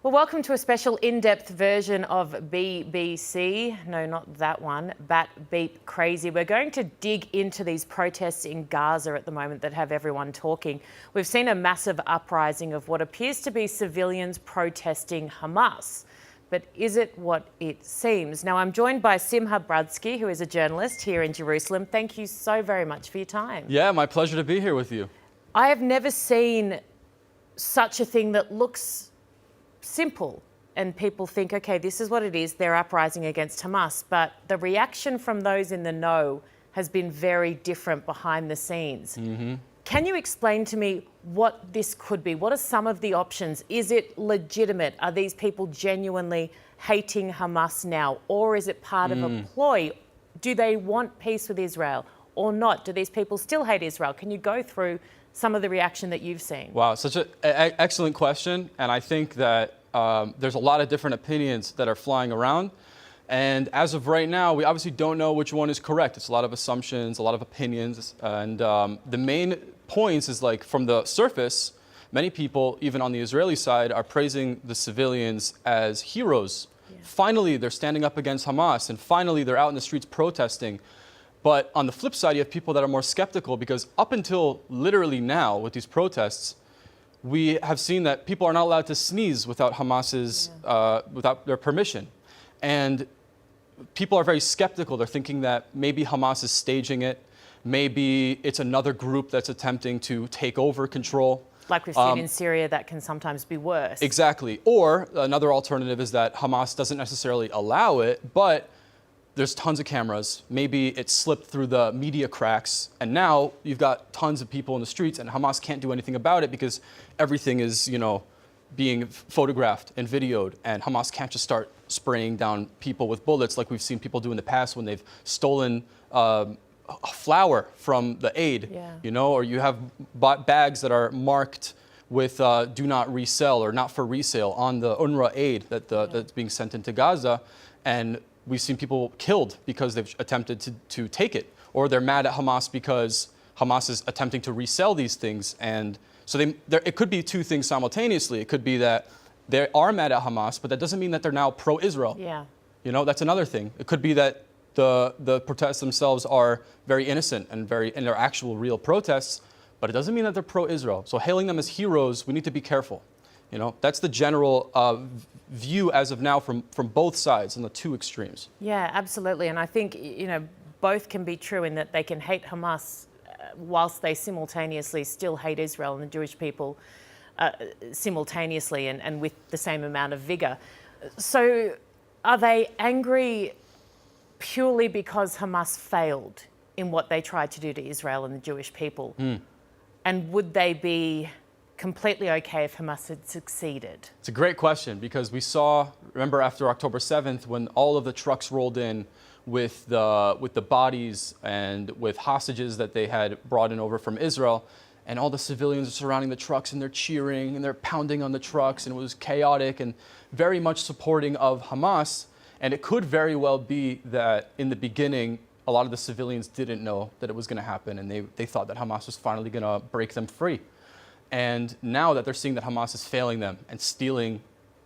Well, welcome to a special in-depth version of BBC. No, not that one. Bat Beep Crazy. We're going to dig into these protests in Gaza at the moment that have everyone talking. We've seen a massive uprising of what appears to be civilians protesting Hamas. But is it what it seems? Now, I'm joined by Simcha Brodsky, who is a journalist here in Jerusalem. Thank you so very much for your time. Yeah, my pleasure to be here with you. I have never seen such a thing that looks simple and people think, okay, this is what it is, they're uprising against Hamas. But the reaction from those in the know has been very different behind the scenes. Can you explain to me what this could be? What are some of the options? Is it legitimate? Are these people genuinely hating Hamas now? Or is it part of a ploy? Do they want peace with Israel or not? Do these people still hate Israel? Can you go through some of the reaction that you've seen? Wow, such an excellent question. And I think that there's a lot of different opinions that are flying around. And as of right now, we obviously don't know which one is correct. It's a lot of assumptions, a lot of opinions. And the main points is, like, from the surface, many people, even on the Israeli side, are praising the civilians as heroes. Yeah. Finally, they're standing up against Hamas, and finally they're out in the streets protesting. But on the flip side, you have people that are more skeptical, because up until literally now with these protests, we have seen that people are not allowed to sneeze without Hamas's, without their permission. And people are very skeptical. They're thinking that maybe Hamas is staging it. Maybe it's another group that's attempting to take over control. Like we've seen in Syria, that can sometimes be worse. Exactly. Or another alternative is that Hamas doesn't necessarily allow it, but there's tons of cameras. Maybe it slipped through the media cracks, and now you've got tons of people in the streets, and Hamas can't do anything about it because everything is, being photographed and videoed, and Hamas can't just start spraying down people with bullets like we've seen people do in the past when they've stolen flour from the aid, or you have bags that are marked with do not resell or not for resale on the UNRWA aid that's being sent into Gaza, and we've seen people killed because they've attempted to take it, or they're mad at Hamas because Hamas is attempting to resell these things. And so it could be two things simultaneously. It could be that they are mad at Hamas, but that doesn't mean that they're now pro-Israel. Yeah. That's another thing. It could be that the protests themselves are very innocent and they're actual real protests, but it doesn't mean that they're pro-Israel. So hailing them as heroes, we need to be careful. That's the general view as of now from both sides and the two extremes. Yeah, absolutely. And I think, both can be true in that they can hate Hamas whilst they simultaneously still hate Israel and the Jewish people simultaneously and with the same amount of vigor. So are they angry purely because Hamas failed in what they tried to do to Israel and the Jewish people? And would they be completely okay if Hamas had succeeded? It's a great question, because we saw, remember after October 7th, when all of the trucks rolled in with the bodies and with hostages that they had brought in over from Israel, and all the civilians are surrounding the trucks and they're cheering and they're pounding on the trucks, and it was chaotic and very much supporting of Hamas. And it could very well be that in the beginning, a lot of the civilians didn't know that it was going to happen, and they thought that Hamas was finally going to break them free. And now that they're seeing that Hamas is failing them and stealing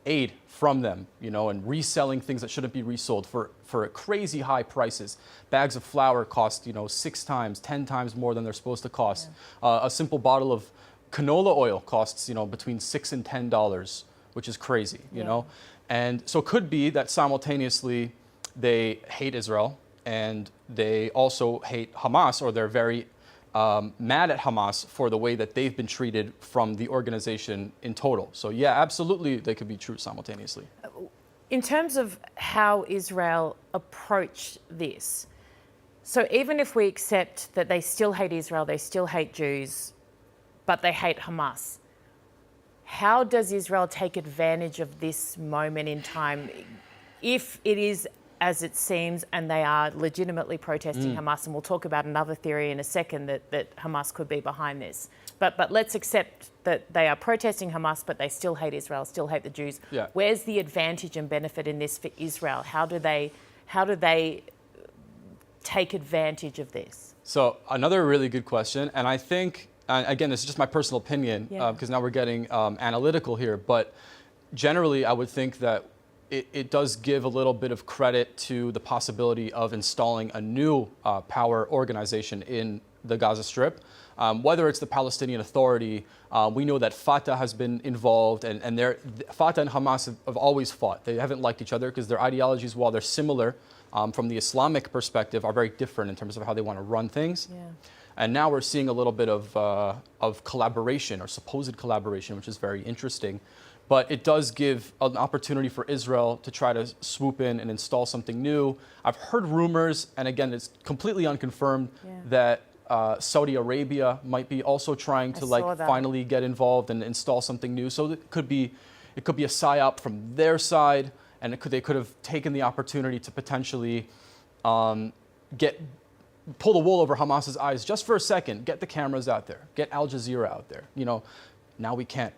aid from them, and reselling things that shouldn't be resold for crazy high prices. Bags of flour cost, 6 times, 10 times more than they're supposed to cost. A simple bottle of canola oil costs, between $6 and $10, which is crazy, you know. And so it could be that simultaneously they hate Israel and they also hate Hamas, or they're very mad at Hamas for the way that they've been treated from the organization in total. So yeah, absolutely, they could be true simultaneously. In terms of how Israel approached this, so even if we accept that they still hate Israel, they still hate Jews, but they hate Hamas, how does Israel take advantage of this moment in time, if it is as it seems, and they are legitimately protesting Hamas? And we'll talk about another theory in a second that Hamas could be behind this. But let's accept that they are protesting Hamas, but they still hate Israel, still hate the Jews. Yeah. Where's the advantage and benefit in this for Israel? How do they take advantage of this? So another really good question, and I think, again, this is just my personal opinion, because now we're getting analytical here, but generally, I would think that it does give a little bit of credit to the possibility of installing a new power organization in the Gaza Strip. Whether it's the Palestinian Authority, we know that Fatah has been involved, and Fatah and Hamas have always fought. They haven't liked each other because their ideologies, while they're similar from the Islamic perspective, are very different in terms of how they want to run things. Yeah. And now we're seeing a little bit of collaboration, or supposed collaboration, which is very interesting. But it does give an opportunity for Israel to try to swoop in and install something new. I've heard rumors, and again, it's completely unconfirmed, that Saudi Arabia might be also trying to finally get involved and install something new. So it could be a psyop from their side, and they could have taken the opportunity to potentially pull the wool over Hamas's eyes just for a second. Get the cameras out there. Get Al Jazeera out there. Now we can't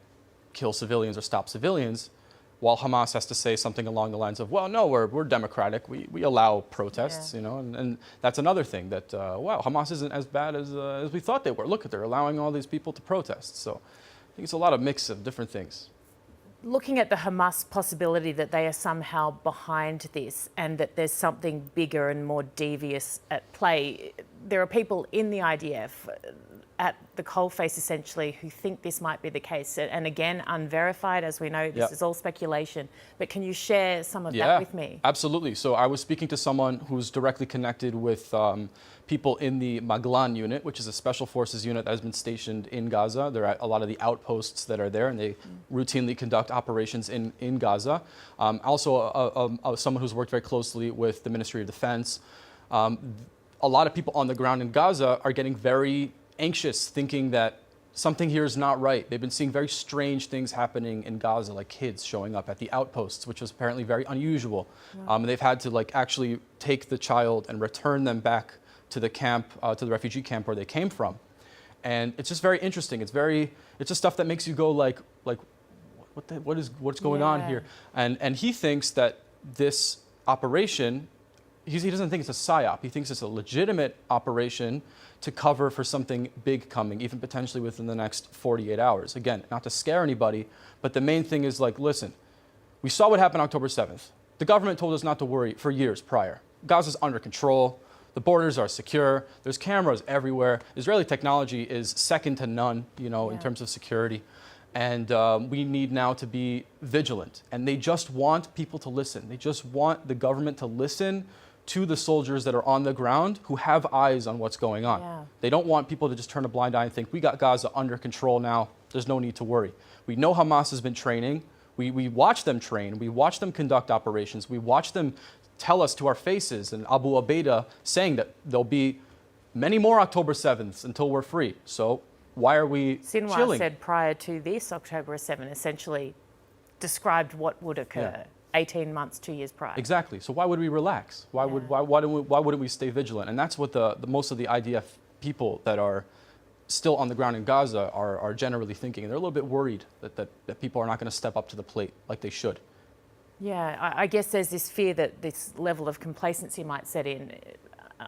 kill civilians or stop civilians, while Hamas has to say something along the lines of, well, no, we're democratic. We allow protests, and that's another thing that, wow, Hamas isn't as bad as we thought they were. Look, they're allowing all these people to protest. So I think it's a lot of mix of different things. Looking at the Hamas possibility that they are somehow behind this and that there's something bigger and more devious at play, there are people in the IDF at the coalface essentially who think this might be the case. And again, unverified, as we know, this is all speculation. But can you share some of that with me? Absolutely. So I was speaking to someone who's directly connected with people in the Maglan unit, which is a special forces unit that has been stationed in Gaza. There are a lot of the outposts that are there, and they routinely conduct operations in Gaza. Also, someone who's worked very closely with the Ministry of Defense. A lot of people on the ground in Gaza are getting very anxious, thinking that something here is not right. They've been seeing very strange things happening in Gaza, like kids showing up at the outposts, which was apparently very unusual. And they've had to actually take the child and return them back to the camp, to the refugee camp where they came from. And it's just very interesting. It's just stuff that makes you go what's going on here? And he thinks that this operation, he doesn't think it's a psyop. He thinks it's a legitimate operation to cover for something big coming, even potentially within the next 48 hours. Again, not to scare anybody, but the main thing is listen, we saw what happened October 7th. The government told us not to worry for years prior. Gaza's under control. The borders are secure. There's cameras everywhere. Israeli technology is second to none, in terms of security. And we need now to be vigilant. And they just want people to listen. They just want the government to listen to the soldiers that are on the ground who have eyes on what's going on. They don't want people to just turn a blind eye and think, we got Gaza under control now. There's no need to worry. We know Hamas has been training. We watch them train. We watch them conduct operations. We watch them tell us to our faces, and Abu Ubaidah saying that there'll be many more October 7th until we're free. So why are we Sinwar said prior to this, October 7, essentially described what would occur 18 months, 2 years prior. Exactly. So why would we relax? Why wouldn't we stay vigilant? And that's what the most of the IDF people that are still on the ground in Gaza are generally thinking. They're a little bit worried that people are not going to step up to the plate like they should. Yeah, I guess there's this fear that this level of complacency might set in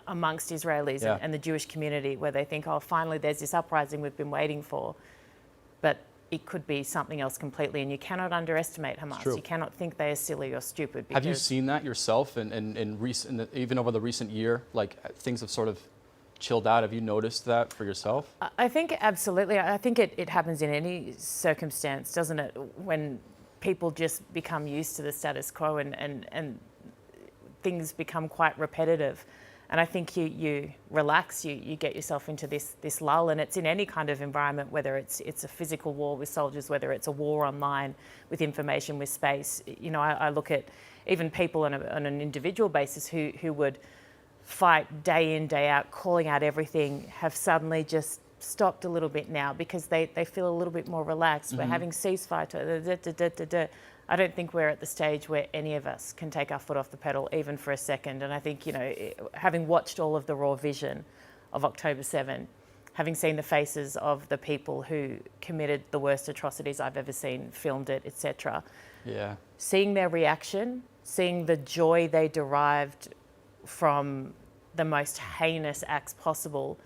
amongst Israelis and the Jewish community, where they think, oh, finally there's this uprising we've been waiting for. But it could be something else completely, and you cannot underestimate Hamas. You cannot think they are silly or stupid. Have you seen that yourself even over the recent year? Things have sort of chilled out. Have you noticed that for yourself? I think absolutely. I think it happens in any circumstance, doesn't it? When people just become used to the status quo and things become quite repetitive. And I think you relax, you get yourself into this lull, and it's in any kind of environment, whether it's a physical war with soldiers, whether it's a war online with information, with space. I look at even people on an individual basis who would fight day in, day out, calling out everything, have suddenly just stopped a little bit now because they feel a little bit more relaxed. We're having ceasefire. I don't think we're at the stage where any of us can take our foot off the pedal even for a second. And I think, having watched all of the raw vision of October 7, having seen the faces of the people who committed the worst atrocities I've ever seen, filmed it, etc. Seeing their reaction, seeing the joy they derived from the most heinous acts possible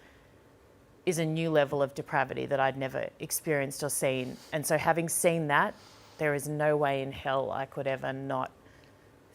is a new level of depravity that I'd never experienced or seen. And so having seen that, there is no way in hell I could ever not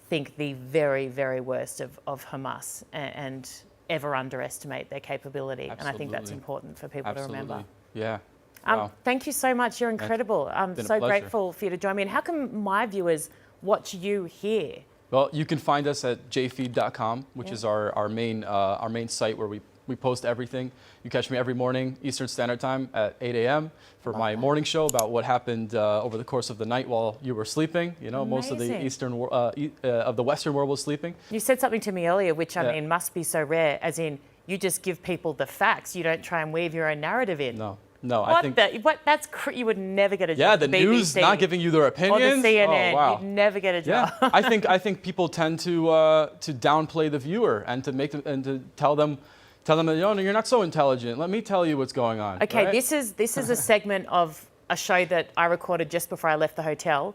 think the very, very worst of Hamas and ever underestimate their capability. Absolutely. And I think that's important for people to remember. Yeah. Wow. Thank you so much. You're incredible. I'm so grateful for you to join me. And how can my viewers watch you here? Well, you can find us at jfeed.com, which is our main site where we post everything. You catch me every morning, Eastern Standard Time at 8 a.m. for my morning show about what happened over the course of the night while you were sleeping. You know, Amazing. most of the Western world was sleeping. You said something to me earlier, which I mean must be so rare, as in you just give people the facts. You don't try and weave your own narrative in. No, I think you would never get a job. Yeah, the at BBC, news not giving you their opinions. Or the CNN, oh, wow. You'd never get a job. Yeah, I think people tend to downplay the viewer and to make them and to tell them that, no, you're not so intelligent. Let me tell you what's going on. Okay, right? this is a segment of a show that I recorded just before I left the hotel.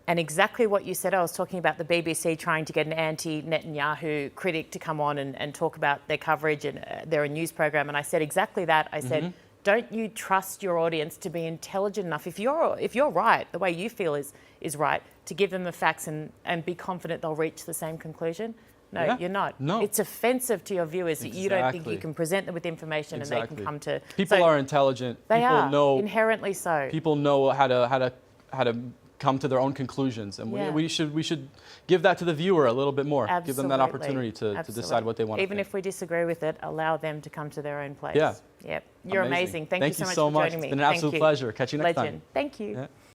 And exactly what you said, I was talking about the BBC trying to get an anti-Netanyahu critic to come on and talk about their coverage, and they're a news program. And I said exactly that. I said, don't you trust your audience to be intelligent enough? If you're right, the way you feel is right, to give them the facts and be confident they'll reach the same conclusion? No, you're not. No. It's offensive to your viewers that you don't think you can present them with information and they can come to... People are intelligent. They people are, know, inherently so. People know how to come to their own conclusions, and we should give that to the viewer a little bit more. Absolutely. Give them that opportunity to decide what they want. Even if we disagree with it, allow them to come to their own place. Yeah. Yep. You're amazing. Thank you so much for joining me. It's been an absolute pleasure. Catch you next time. Thank you. Yeah.